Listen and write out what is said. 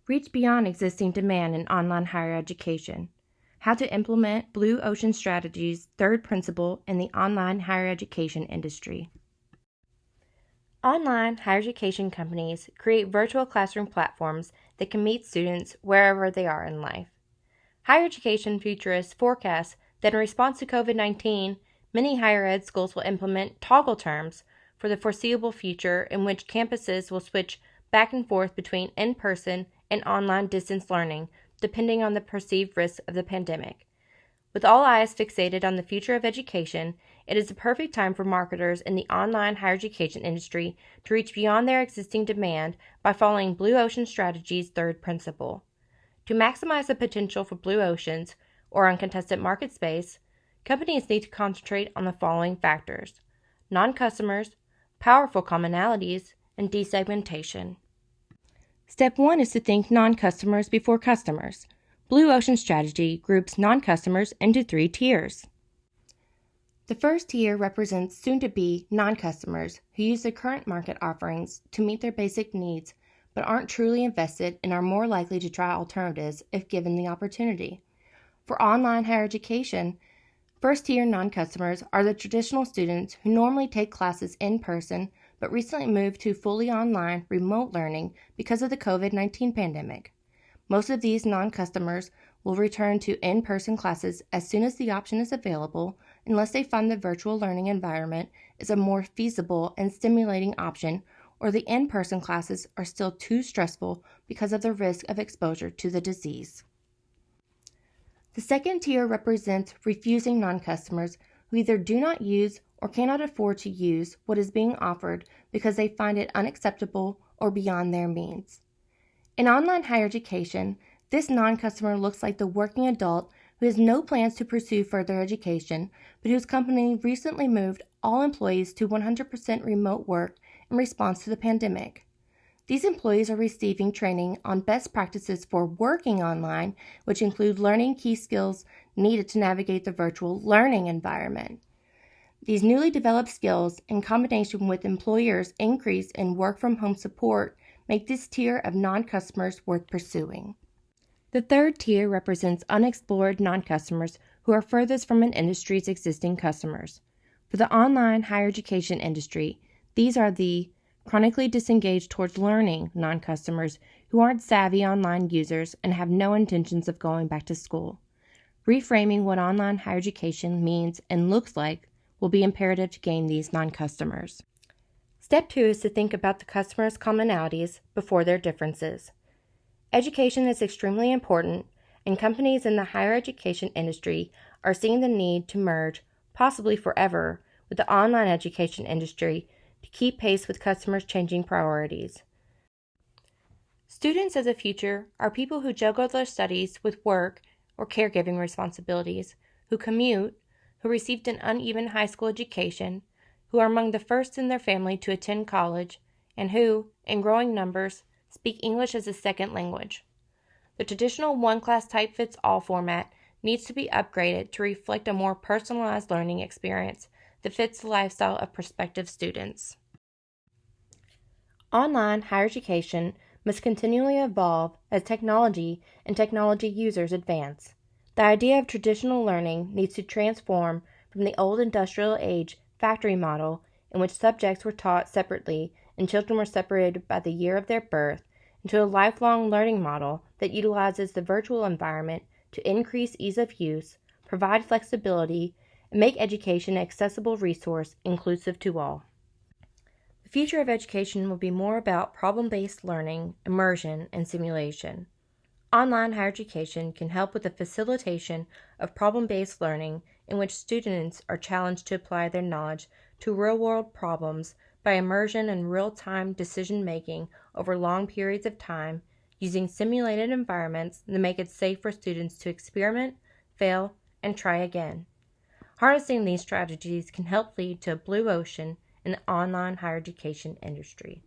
Reach beyond existing demand in online higher education. How to implement Blue Ocean Strategy's third principle in the online higher education industry. Online higher education companies create virtual classroom platforms that can meet students wherever they are in life. Higher education futurists forecast that in response to COVID-19, many higher ed schools will implement toggle terms for the foreseeable future in which campuses will switch back and forth between in-person and online distance learning, depending on the perceived risk of the pandemic. With all eyes fixated on the future of education, it is the perfect time for marketers in the online higher education industry to reach beyond their existing demand by following Blue Ocean Strategy's third principle. To maximize the potential for blue oceans, or uncontested market space, companies need to concentrate on the following factors: non-customers, powerful commonalities, and desegmentation. Step 1 is to think non-customers before customers. Blue Ocean Strategy groups non-customers into 3 tiers. The first tier represents soon-to-be non-customers who use their current market offerings to meet their basic needs but aren't truly invested and are more likely to try alternatives if given the opportunity. For online higher education, first-tier non-customers are the traditional students who normally take classes in person but recently moved to fully online remote learning because of the COVID-19 pandemic. Most of these non-customers will return to in-person classes as soon as the option is available, unless they find the virtual learning environment is a more feasible and stimulating option, or the in-person classes are still too stressful because of the risk of exposure to the disease. The second tier represents refusing non-customers who either do not use or cannot afford to use what is being offered because they find it unacceptable or beyond their means. In online higher education, this non-customer looks like the working adult who has no plans to pursue further education, but whose company recently moved all employees to 100% remote work in response to the pandemic. These employees are receiving training on best practices for working online, which include learning key skills needed to navigate the virtual learning environment. These newly developed skills, in combination with employers' increase in work-from-home support, make this tier of non-customers worth pursuing. The third tier represents unexplored non-customers who are furthest from an industry's existing customers. For the online higher education industry, these are the chronically disengaged towards learning non-customers who aren't savvy online users and have no intentions of going back to school. Reframing what online higher education means and looks like will be imperative to gain these non-customers. Step 2 is to think about the customer's commonalities before their differences. Education is extremely important, and companies in the higher education industry are seeing the need to merge, possibly forever, with the online education industry to keep pace with customers' changing priorities. Students of the future are people who juggle their studies with work or caregiving responsibilities, who commute, who received an uneven high school education, who are among the first in their family to attend college, and who, in growing numbers, speak English as a second language. The traditional one-class-type-fits-all format needs to be upgraded to reflect a more personalized learning experience that fits the lifestyle of prospective students. Online higher education must continually evolve as technology and technology users advance. The idea of traditional learning needs to transform from the old industrial age factory model in which subjects were taught separately and children were separated by the year of their birth into a lifelong learning model that utilizes the virtual environment to increase ease of use, provide flexibility, and make education an accessible resource inclusive to all. The future of education will be more about problem-based learning, immersion, and simulation. Online higher education can help with the facilitation of problem-based learning in which students are challenged to apply their knowledge to real-world problems by immersion and real-time decision-making over long periods of time using simulated environments that make it safe for students to experiment, fail, and try again. Harnessing these strategies can help lead to a blue ocean in the online higher education industry.